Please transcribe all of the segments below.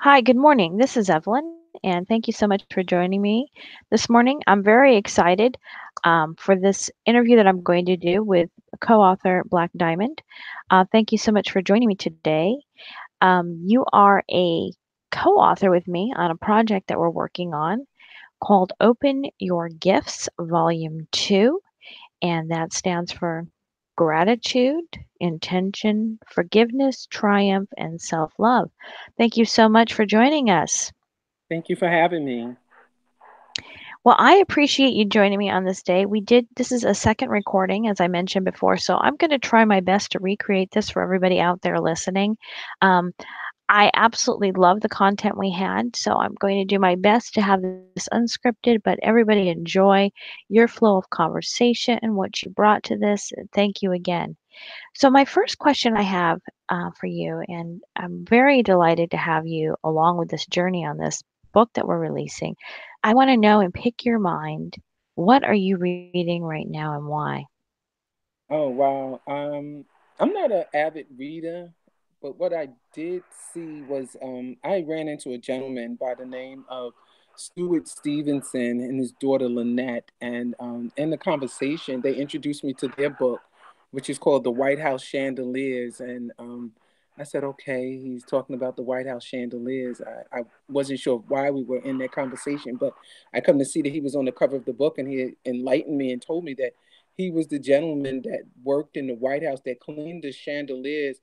Hi, good morning. This is Evelyn, and thank you so much for joining me this morning. I'm very excited for this interview that I'm going to do with co-author Blaque Diamond. Thank you so much for joining me today. You are a co-author with me on a project that we're working on called Open Your Gifts, Volume 2, and that stands for gratitude, intention, forgiveness, triumph, and self love. Thank you so much for joining us. Thank you for having me. Well, I appreciate you joining me on this day. This is a second recording, as I mentioned before, so I'm going to try my best to recreate this for everybody out there listening. Um, I absolutely love the content we had, so I'm going to do my best to have this unscripted, but everybody enjoy your flow of conversation and what you brought to this. Thank you again. So, my first question I have for you, and I'm very delighted to have you along with this journey on this book that we're releasing. I want to know and pick your mind. What are you reading right now and why? Oh wow. I'm not an avid reader, but what I did see was I ran into a gentleman by the name of Stuart Stevenson and his daughter Lynette, and in the conversation they introduced me to their book, which is called The White House Chandeliers, and I said, okay, he's talking about the White House chandeliers. I wasn't sure why we were in that conversation, but I come to see that he was on the cover of the book and he enlightened me and told me that he was the gentleman that worked in the White House that cleaned the chandeliers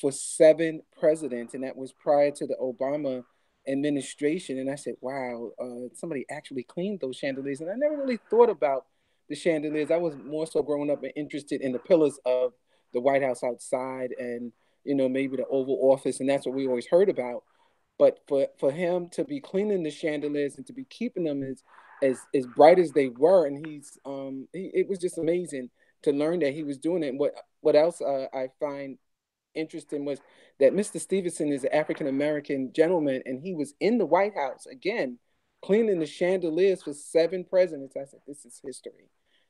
for 7 presidents, and that was prior to the Obama administration. And I said, wow, somebody actually cleaned those chandeliers. And I never really thought about the chandeliers. I was more so growing up and interested in the pillars of the White House outside and, maybe the Oval Office. And that's what we always heard about. But for him to be cleaning the chandeliers and to be keeping them as bright as they were, and it was just amazing to learn that he was doing it. And what else I find interesting was that Mr. Stevenson is an African American gentleman, and he was in the White House again, cleaning the chandeliers for 7 presidents. I said, this is history,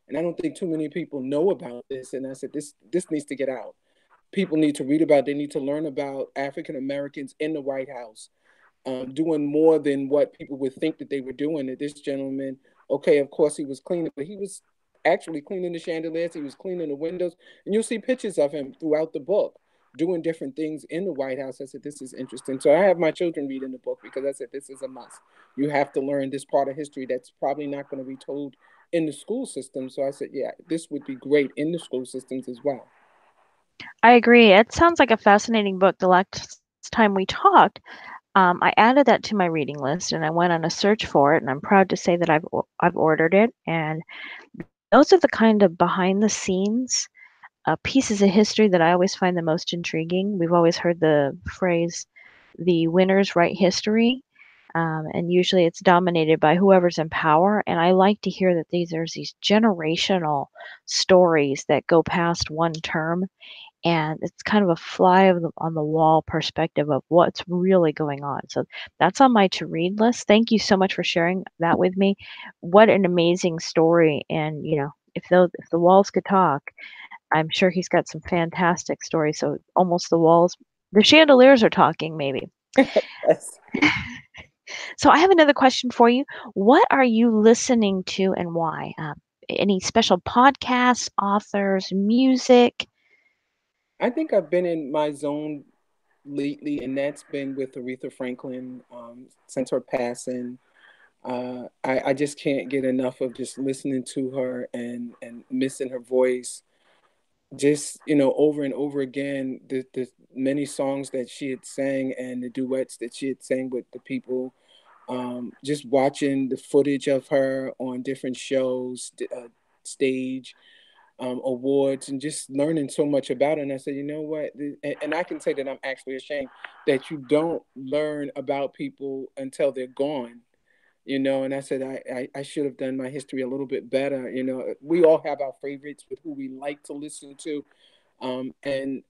and I don't think too many people know about this. And I said, this needs to get out. People need to read about. They need to learn about African Americans in the White House, doing more than what people would think that they were doing. That this gentleman, okay, of course he was cleaning, but he was actually cleaning the chandeliers. He was cleaning the windows, and you'll see pictures of him throughout the book doing different things in the White House. I said, this is interesting. So I have my children reading the book because I said, this is a must. You have to learn this part of history that's probably not going to be told in the school system. So I said, yeah, this would be great in the school systems as well. I agree. It sounds like a fascinating book. The last time we talked, I added that to my reading list and I went on a search for it. And I'm proud to say that I've ordered it. And those are the kind of behind the scenes pieces of history that I always find the most intriguing. We've always heard the phrase, the winners write history, and usually it's dominated by whoever's in power. And I like to hear that there's these generational stories that go past one term, and it's kind of a on the wall perspective of what's really going on. So that's on my to read list. Thank you so much for sharing that with me. What an amazing story! And if the walls could talk, I'm sure he's got some fantastic stories. So almost the chandeliers are talking, maybe. Yes. So I have another question for you. What are you listening to and why? Any special podcasts, authors, music? I think I've been in my zone lately, and that's been with Aretha Franklin since her passing. I just can't get enough of just listening to her and missing her voice. Just over and over again, the many songs that she had sang and the duets that she had sang with the people. Just watching the footage of her on different shows, stage awards, and just learning so much about it. And I said, you know what? And I can say that I'm actually ashamed that you don't learn about people until they're gone. And I said I should have done my history a little bit better. We all have our favorites with who we like to listen to, and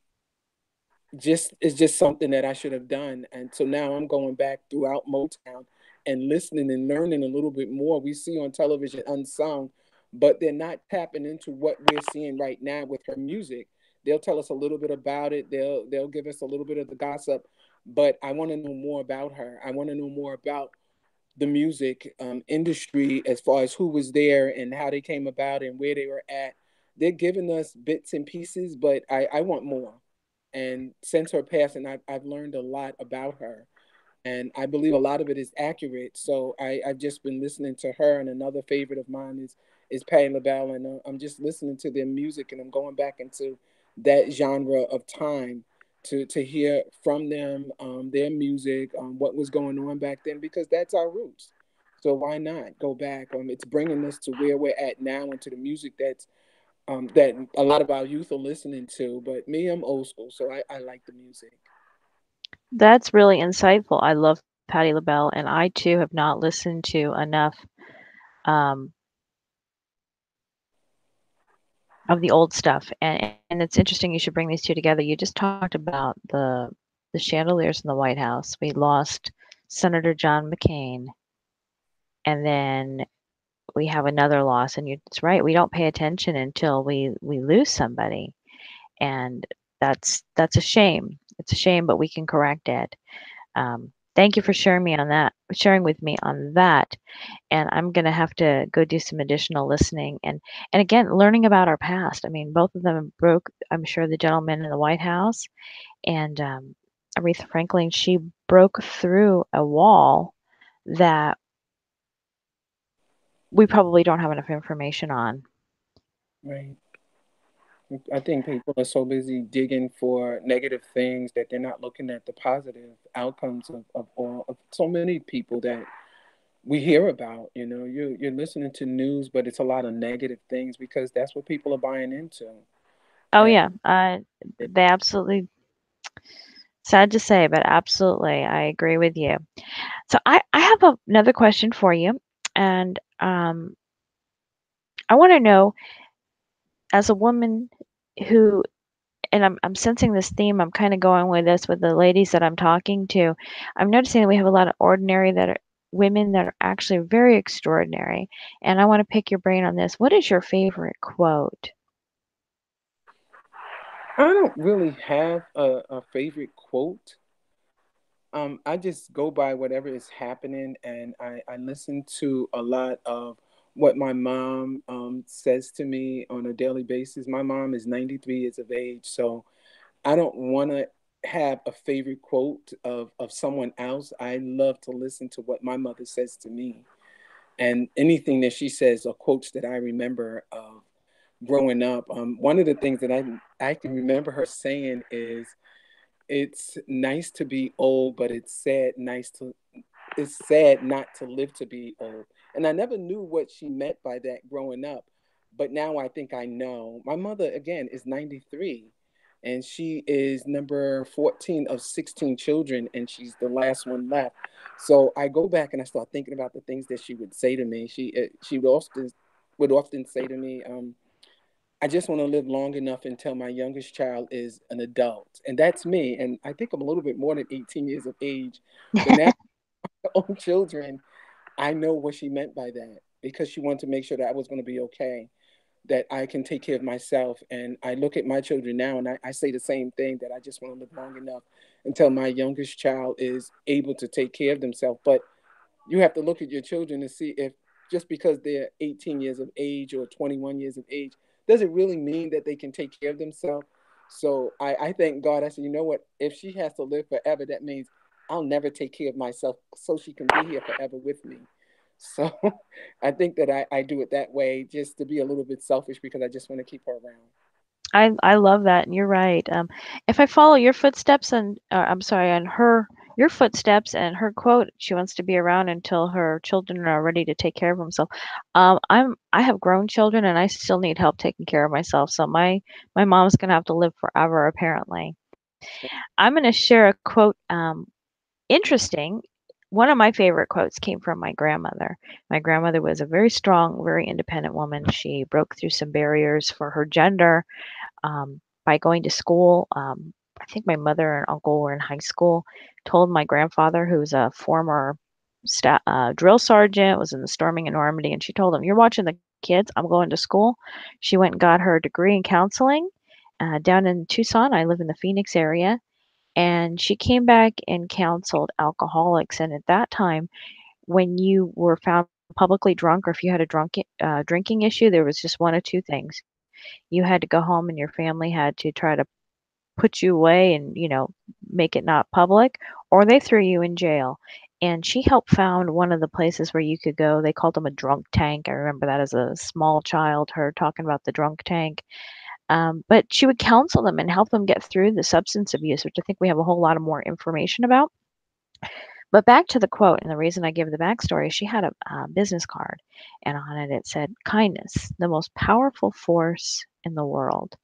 just it's just something that I should have done. And so now I'm going back throughout Motown and listening and learning a little bit more. We see on television unsung, but they're not tapping into what we're seeing right now with her music. they'll tell us a little bit about it. They'll give us a little bit of the gossip, but I want to know more about her. I want to know more about the music industry as far as who was there and how they came about and where they were at. They're giving us bits and pieces, but I want more. And since her passing, I've learned a lot about her, and I believe a lot of it is accurate. So I've just been listening to her, and another favorite of mine is Patti LaBelle, and I'm just listening to their music, and I'm going back into that genre of time to hear from them, their music, what was going on back then, because that's our roots. So why not go back? It's bringing us to where we're at now and to the music that a lot of our youth are listening to. But me, I'm old school, so I like the music. That's really insightful. I love Patti LaBelle, and I too have not listened to enough um, of the old stuff. And it's interesting you should bring these two together. You just talked about the chandeliers in the White House. We lost Senator John McCain, and then we have another loss. And it's right. We don't pay attention until we lose somebody, and that's a shame. It's a shame, but we can correct it. Thank you for sharing with me on that. And I'm gonna have to go do some additional listening and again learning about our past. I mean, both of them broke. I'm sure the gentleman in the White House and Aretha Franklin. She broke through a wall that we probably don't have enough information on. Right. I think people are so busy digging for negative things that they're not looking at the positive outcomes of so many people that we hear about. You're listening to news, but it's a lot of negative things because that's what people are buying into. Oh And yeah, they absolutely sad to say, but absolutely, I agree with you. So I have another question for you, and I want to know as a woman who and I'm sensing this theme. I'm kind of going with this with the ladies that I'm talking to. I'm noticing that we have a lot of ordinary that are women that are actually very extraordinary. And I want to pick your brain on this. What is your favorite quote? I don't really have a favorite quote. I just go by whatever is happening, and I listen to a lot of what my mom says to me on a daily basis. My mom is 93 years of age, so I don't want to have a favorite quote of someone else. I love to listen to what my mother says to me, and anything that she says or quotes that I remember of growing up. One of the things that I can remember her saying is, "It's nice to be old, but it's sad not to live to be old." And I never knew what she meant by that growing up, but now I think I know. My mother, again, is 93, and she is number 14 of 16 children, and she's the last one left. So I go back and I start thinking about the things that she would say to me. She would often say to me, "I just want to live long enough until my youngest child is an adult." And that's me. And I think I'm a little bit more than 18 years of age. But now, own children, I know what she meant by that, because she wanted to make sure that I was going to be okay, that I can take care of myself. And I look at my children now and I say the same thing, that I just want to live long enough until my youngest child is able to take care of themselves. But you have to look at your children and see if just because they're 18 years of age or 21 years of age, does it really mean that they can take care of themselves? So I thank God. I said, you know what? If she has to live forever, that means I'll never take care of myself so she can be here forever with me. So I think that I do it that way, just to be a little bit selfish, because I just want to keep her around. I love that, and you're right. If I follow your footsteps and I'm sorry, on your footsteps and her quote, she wants to be around until her children are ready to take care of themselves. I have grown children and I still need help taking care of myself. So my mom's gonna have to live forever apparently. I'm gonna share a quote. Interesting. One of my favorite quotes came from my grandmother. My grandmother was a very strong, very independent woman. She broke through some barriers for her gender by going to school. I think my mother and uncle were in high school. Told my grandfather, who's a former drill sergeant, was in the storming in Normandy, and she told him, "You're watching the kids. I'm going to school." She went and got her degree in counseling, down in Tucson. I live in the Phoenix area, and she came back and counseled alcoholics. And at that time, when you were found publicly drunk, or if you had a drinking issue, there was just one of two things. You had to go home, and your family had to try to put you away and, make it not public, or they threw you in jail. And she helped found one of the places where you could go. They called them a drunk tank. I remember that as a small child, her talking about the drunk tank. But she would counsel them and help them get through the substance abuse, which I think we have a whole lot of more information about. But back to the quote, and the reason I give the backstory, she had a business card, and on it it said, "Kindness, the most powerful force in the world."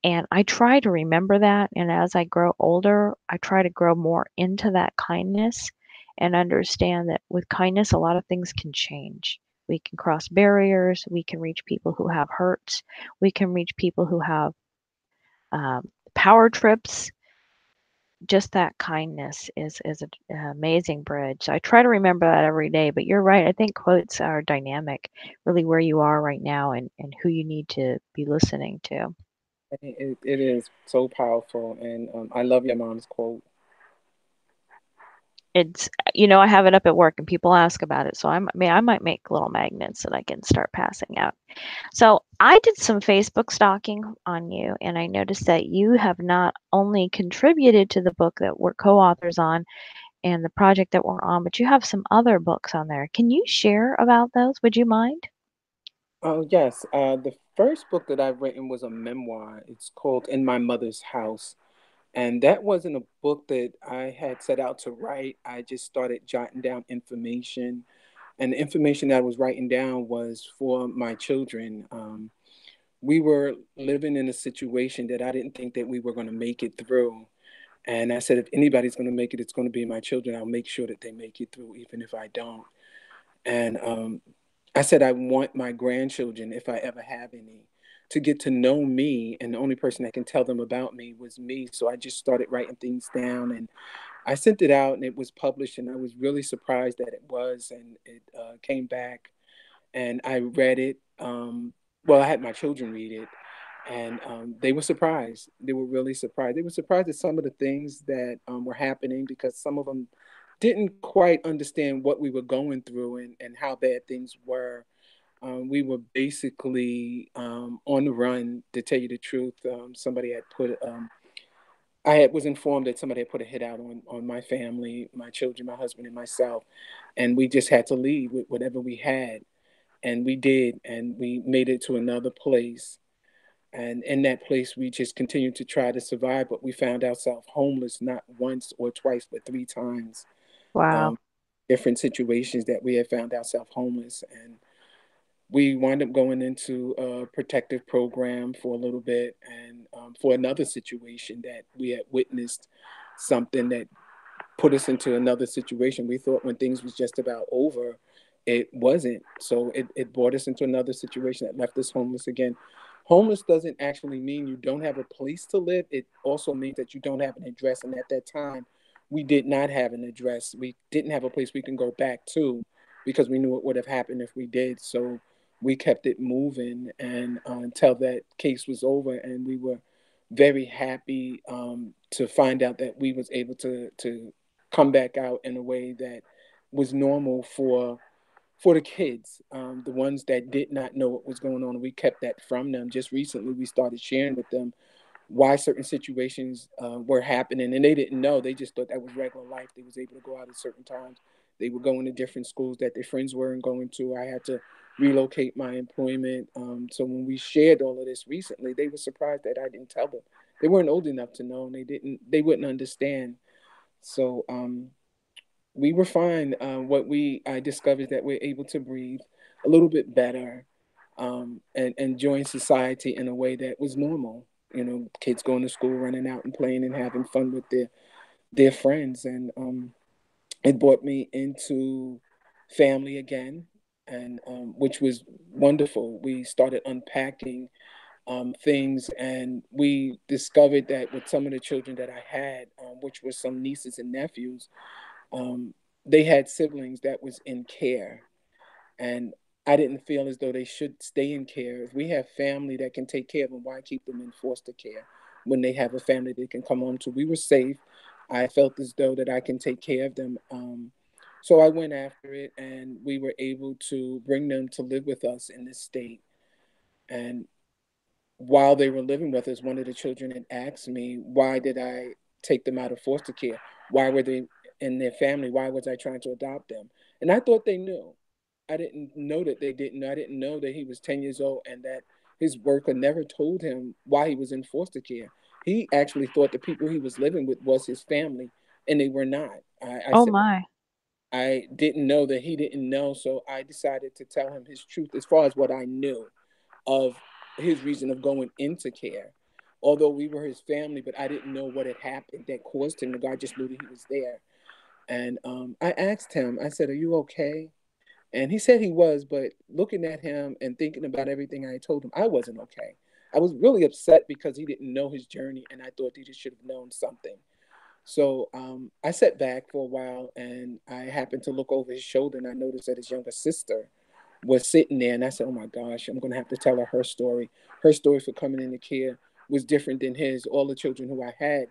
And I try to remember that, and as I grow older, I try to grow more into that kindness and understand that with kindness, a lot of things can change. We can cross barriers, we can reach people who have hurts, we can reach people who have power trips. Just that kindness is an amazing bridge. So I try to remember that every day, but you're right. I think quotes are dynamic, really where you are right now and who you need to be listening to. It is so powerful, and I love your mom's quote. It's, I have it up at work and people ask about it. So I might make little magnets that I can start passing out. So I did some Facebook stalking on you, and I noticed that you have not only contributed to the book that we're co-authors on and the project that we're on, but you have some other books on there. Can you share about those? Would you mind? Oh, yes. The first book that I've written was a memoir. It's called In My Mother's House. And that wasn't a book that I had set out to write. I just started jotting down information. And the information that I was writing down was for my children. We were living in a situation that I didn't think that we were going to make it through. And I said, if anybody's going to make it, it's going to be my children. I'll make sure that they make it through, even if I don't. And I said, I want my grandchildren, if I ever have any, to get to know me. And the only person that can tell them about me was me. So I just started writing things down and I sent it out and it was published. And I was really surprised that it was. And it came back and I read it. Well, I had my children read it. And they were surprised. They were really surprised. They were surprised at some of the things that were happening because some of them didn't quite understand what we were going through and how bad things were. We were basically on the run, to tell you the truth. Somebody had put, was informed that somebody had put a hit out on my family, my children, my husband, and myself. And we just had to leave with whatever we had. And we did. And we made it to another place. And in that place, we just continued to try to survive. But we found ourselves homeless not once or twice, but three times. Wow. Um, Different situations that we had found ourselves homeless. And we wind up going into a protective program for a little bit and for another situation that we had witnessed something that put us into another situation. We thought when things was just about over, it wasn't. So it brought us into another situation that left us homeless again. Homeless doesn't actually mean you don't have a place to live. It also means that you don't have an address. And at that time, we did not have an address. We didn't have a place we can go back to because we knew what would have happened if we did. So we kept it moving and until that case was over. And we were very happy to find out that we was able to come back out in a way that was normal for the kids, the ones that did not know what was going on. We kept that from them. Just recently, we started sharing with them why certain situations were happening, and they didn't know. They just thought that was regular life. They was able to go out at certain times. They were going to different schools that their friends weren't going to. I had to relocate my employment. So when we shared all of this recently, they were surprised that I didn't tell them. They weren't old enough to know, and they didn't. They wouldn't understand. So we were fine. What we I discovered that we're able to breathe a little bit better and join society in a way that was normal. You know, kids going to school, running out and playing and having fun with their friends, and it brought me into family again, and which was wonderful. We started unpacking things, and we discovered that with some of the children that I had, which were some nieces and nephews, um, they had siblings that was in care, and I didn't feel as though they should stay in care. If we have family that can take care of them, why keep them in foster care when they have a family they can come home to? We were safe. I felt as though that I can take care of them. So I went after it, and we were able to bring them to live with us in this state. And while they were living with us, one of the children had asked me, why did I take them out of foster care? Why were they in their family? Why was I trying to adopt them? And I thought they knew. I didn't know that they didn't. I didn't know that he was 10 years old and that his worker never told him why he was in foster care. He actually thought the people he was living with was his family, and they were not. I Oh said, my. I didn't know that he didn't know, so I decided to tell him his truth as far as what I knew of his reason of going into care. Although we were his family, but I didn't know what had happened that caused him to go. I just knew that he was there. And I asked him, I said, "Are you okay?" And he said he was, but looking at him and thinking about everything I told him, I wasn't okay. I was really upset because he didn't know his journey, and I thought he just should have known something. So I sat back for a while, and I happened to look over his shoulder, and I noticed that his younger sister was sitting there, and I said, "Oh my gosh, I'm going to have to tell her her story. Her story for coming into care was different than his. All the children who I had,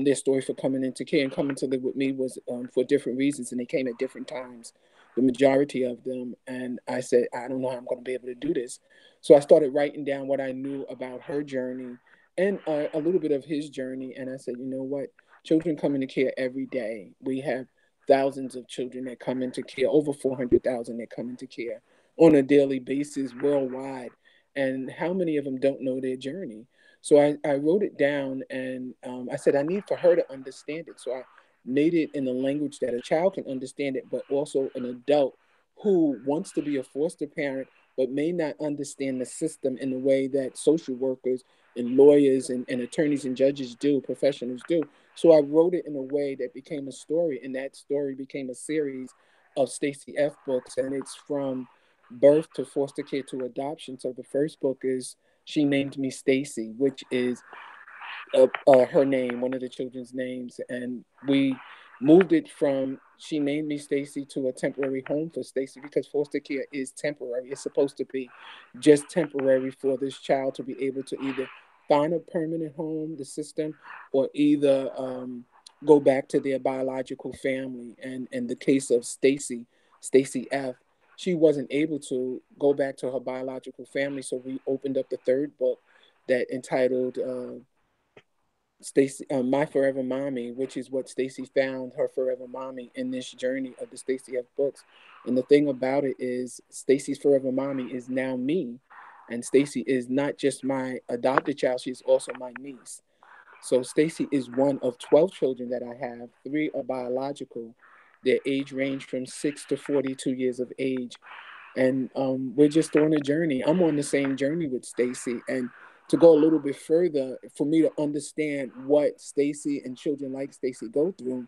their story for coming into care and coming to live with me was for different reasons, and they came at different times. The majority of them, and I said, I don't know how I'm going to be able to do this. So I started writing down what I knew about her journey and a little bit of his journey, and I said, you know what? Children come into care every day. We have thousands of children that come into care, over 400,000 that come into care on a daily basis worldwide. And how many of them don't know their journey? So I wrote it down, and I said, I need for her to understand it. So I made it in a language that a child can understand it, but also an adult who wants to be a foster parent but may not understand the system in the way that social workers and lawyers and attorneys and judges do, professionals do. So I wrote it in a way that became a story, and that story became a series of Stacey F books, and it's from birth to foster care to adoption. So the first book is She Named Me Stacey, which is her name, one of the children's names, and we moved it from She Named Me Stacey to a temporary home for Stacey because foster care is temporary. It's supposed to be just temporary for this child to be able to either find a permanent home, the system, or either go back to their biological family. And in the case of Stacey F, she wasn't able to go back to her biological family, so we opened up the third book that entitled Stacey, My Forever Mommy, which is what Stacey found her forever mommy in this journey of the Stacey F books. And the thing about it is, Stacey's forever mommy is now me, and Stacey is not just my adopted child; she's also my niece. So Stacey is one of 12 children that I have. Three are biological. Their age range from 6 to 42 years of age, and we're just on a journey. I'm on the same journey with Stacey, and to go a little bit further, for me to understand what Stacey and children like Stacey go through,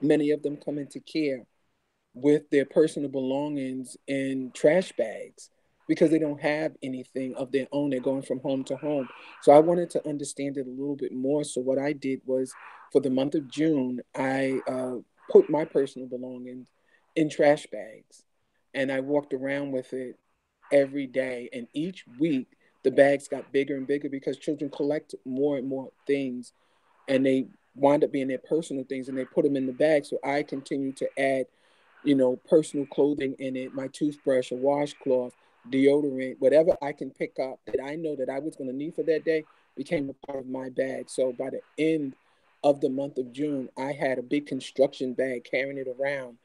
many of them come into care with their personal belongings in trash bags because they don't have anything of their own. They're going from home to home. So I wanted to understand it a little bit more. So what I did was, for the month of June, I put my personal belongings in trash bags, and I walked around with it every day. And each week, the bags got bigger and bigger because children collect more and more things, and they wind up being their personal things, and they put them in the bag. So I continue to add, personal clothing in it, my toothbrush, a washcloth, deodorant, whatever I can pick up that I know that I was going to need for that day became a part of my bag. So by the end of the month of June, I had a big construction bag carrying it around,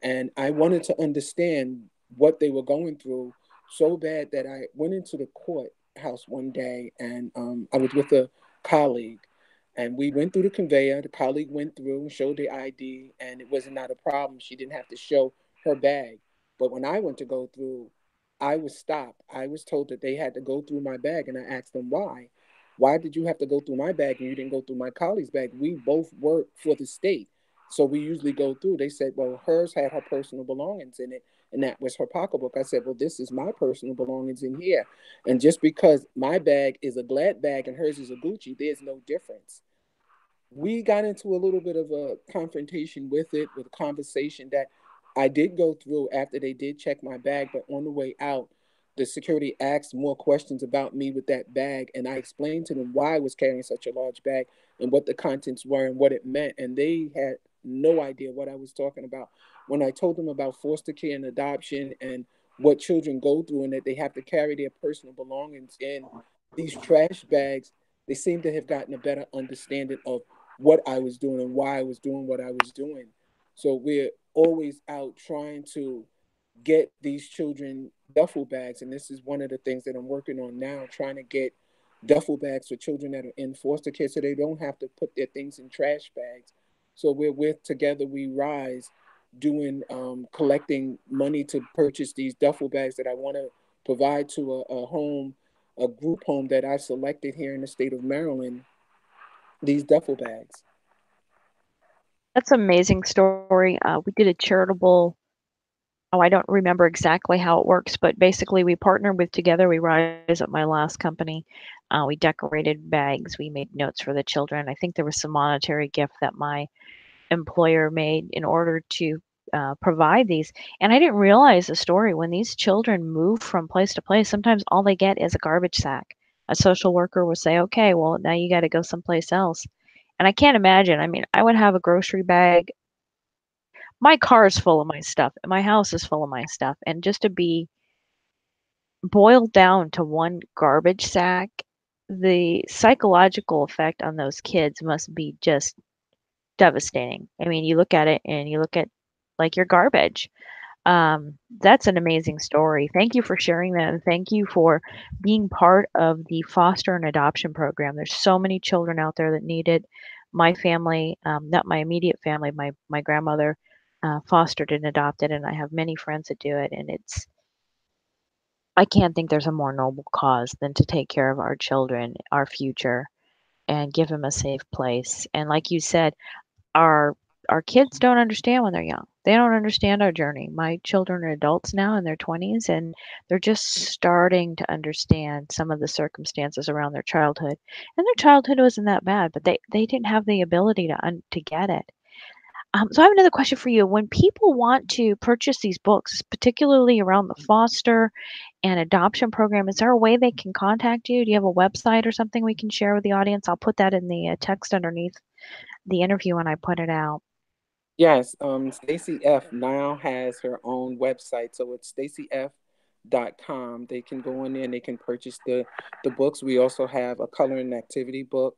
and I wanted to understand what they were going through so bad that I went into the courthouse one day, and I was with a colleague, and we went through the conveyor. The colleague went through and showed the ID, and it was not a problem. She didn't have to show her bag. But when I went to go through, I was stopped. I was told that they had to go through my bag, and I asked them why. Why did you have to go through my bag and you didn't go through my colleague's bag? We both work for the state. So we usually go through. They said, well, hers had her personal belongings in it, and that was her pocketbook. I said, well, this is my personal belongings in here. And just because my bag is a Glad bag and hers is a Gucci, there's no difference. We got into a little bit of a confrontation with it, with a conversation that I did go through after they did check my bag, but on the way out, the security asked more questions about me with that bag, and I explained to them why I was carrying such a large bag and what the contents were and what it meant, and they had no idea what I was talking about. When I told them about foster care and adoption and what children go through and that they have to carry their personal belongings in these trash bags, they seem to have gotten a better understanding of what I was doing and why I was doing what I was doing. So we're always out trying to get these children duffel bags. And this is one of the things that I'm working on now, trying to get duffel bags for children that are in foster care so they don't have to put their things in trash bags. So we're with Together We Rise doing collecting money to purchase these duffel bags that I want to provide to a home, a group home that I selected here in the state of Maryland, these duffel bags. That's an amazing story. We did a charitable, oh, I don't remember exactly how it works, but basically we partnered with Together We Rise at my last company. We decorated bags, we made notes for the children. I think there was some monetary gift that my employer made in order to provide these. And I didn't realize the story. When these children move from place to place, sometimes all they get is a garbage sack. A social worker will say, okay, well, now you got to go someplace else. And I can't imagine. I mean, I would have a grocery bag. My car is full of my stuff. My house is full of my stuff. And just to be boiled down to one garbage sack, the psychological effect on those kids must be just devastating. I mean, you look at it and you look at like your garbage. That's an amazing story. Thank you for sharing that, and thank you for being part of the foster and adoption program. There's so many children out there that need it. My family, not my immediate family, my grandmother fostered and adopted, and I have many friends that do it. And I can't think there's a more noble cause than to take care of our children, our future, and give them a safe place. And like you said, our our kids don't understand when they're young. They don't understand our journey. My children are adults now in their 20s, and they're just starting to understand some of the circumstances around their childhood. And their childhood wasn't that bad, but they didn't have the ability to get it. So I have another question for you. When people want to purchase these books, particularly around the foster and adoption program, is there a way they can contact you? Do you have a website or something we can share with the audience? I'll put that in the text underneath the interview when I put it out. Yes, Stacey F now has her own website, so it's staceyf.com. They can go in there and they can purchase the books. We also have a coloring activity book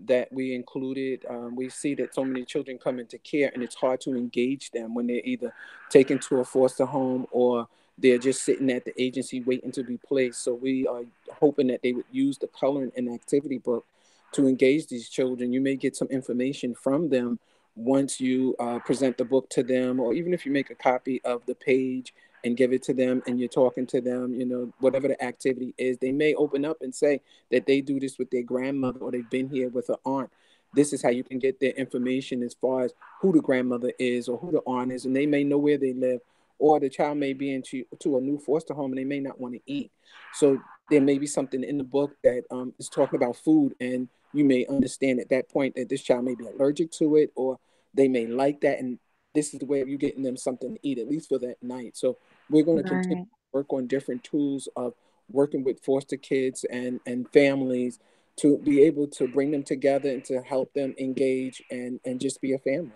that we included. We see that so many children come into care, and it's hard to engage them when they're either taken to a foster home or they're just sitting at the agency waiting to be placed. So we are hoping that they would use the coloring and activity book to engage these children. You may get some information from them once you present the book to them, or even if you make a copy of the page and give it to them and you're talking to them, whatever the activity is, they may open up and say that they do this with their grandmother or they've been here with an aunt. This is how you can get their information as far as who the grandmother is or who the aunt is, and they may know where they live. Or the child may be into to a new foster home and they may not want to eat. So there may be something in the book that is talking about food, and you may understand at that point that this child may be allergic to it or they may like that. And this is the way of you getting them something to eat, at least for that night. So we're going to continue Right. to work on different tools of working with foster kids and families to be able to bring them together and to help them engage and just be a family.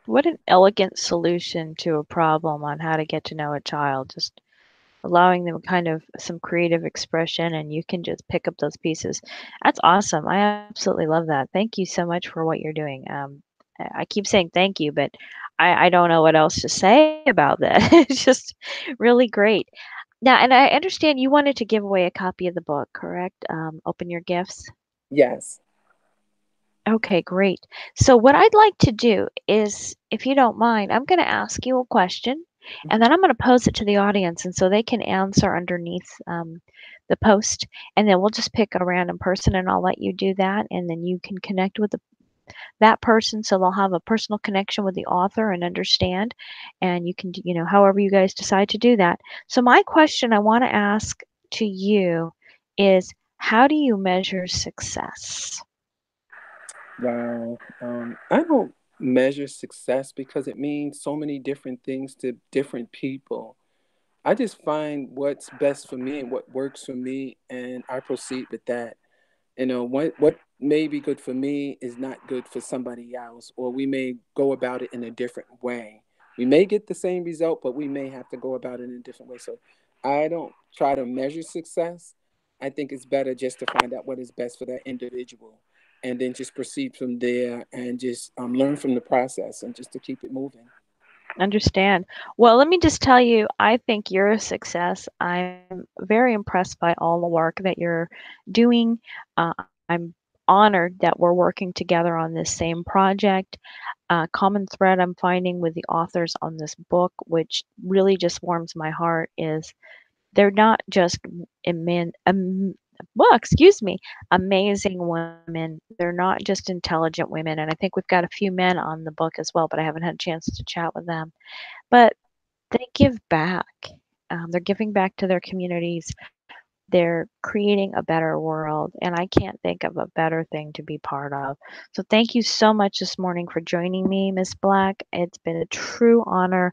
What an elegant solution to a problem on how to get to know a child. Just allowing them kind of some creative expression and you can just pick up those pieces. That's awesome. I absolutely love that. Thank you so much for what you're doing. I keep saying thank you, but I don't know what else to say about that. It's just really great. Now, and I understand you wanted to give away a copy of the book, correct? Open Your Gifts. Yes. Okay, great. So what I'd like to do is, if you don't mind, I'm going to ask you a question, and then I'm going to pose it to the audience, and so they can answer underneath the post, and then we'll just pick a random person, and I'll let you do that, and then you can connect with that person, so they'll have a personal connection with the author and understand, and you can, however you guys decide to do that. So my question I want to ask to you is, how do you measure success? Wow. I don't. measure success because it means so many different things to different people. I just find what's best for me and what works for me, and I proceed with that. What may be good for me is not good for somebody else, or we may go about it in a different way. We may get the same result, but we may have to go about it in a different way. So I don't try to measure success. I think it's better just to find out what is best for that individual, and then just proceed from there and just learn from the process and just to keep it moving. Understand. Well, let me just tell you, I think you're a success. I'm very impressed by all the work that you're doing. I'm honored that we're working together on this same project. Common thread I'm finding with the authors on this book, which really just warms my heart, is they're not just men, well, excuse me, amazing women. They're not just intelligent women. And I think we've got a few men on the book as well, but I haven't had a chance to chat with them. But they give back. They're giving back to their communities. They're creating a better world. And I can't think of a better thing to be part of. So thank you so much this morning for joining me, Miss Black. It's been a true honor.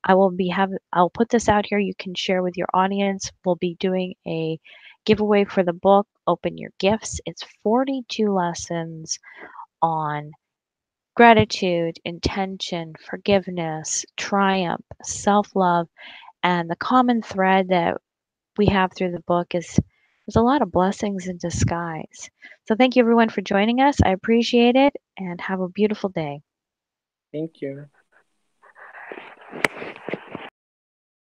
I'll put this out here. You can share with your audience. We'll be doing a giveaway for the book, Open Your Gifts. It's 42 lessons on gratitude, intention, forgiveness, triumph, self love, and the common thread that we have through the book is there's a lot of blessings in disguise. So thank you everyone for joining us. I appreciate it and have a beautiful day. Thank you.